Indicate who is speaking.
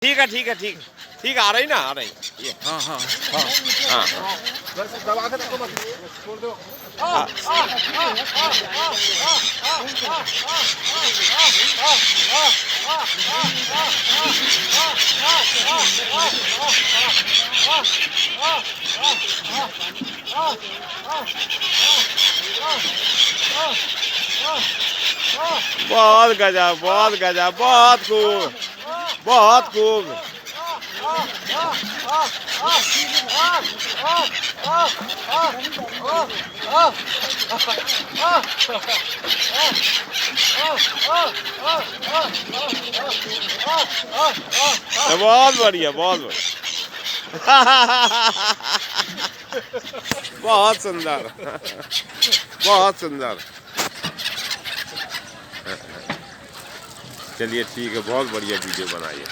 Speaker 1: ठीक है ठीक है ठीक ठीक आ रही ना आ रही ये
Speaker 2: हाँ हाँ
Speaker 1: हाँ हाँ
Speaker 2: दबा के रखो मत छोड़ दो।
Speaker 1: बहुत गजब बहुत गजब बहुत खूब बहुत खूब। बहुत बढ़िया बहुत बढ़िया बहुत सुंदर बहुत सुंदर। चलिए ठीक है बहुत बढ़िया वीडियो बनाइए।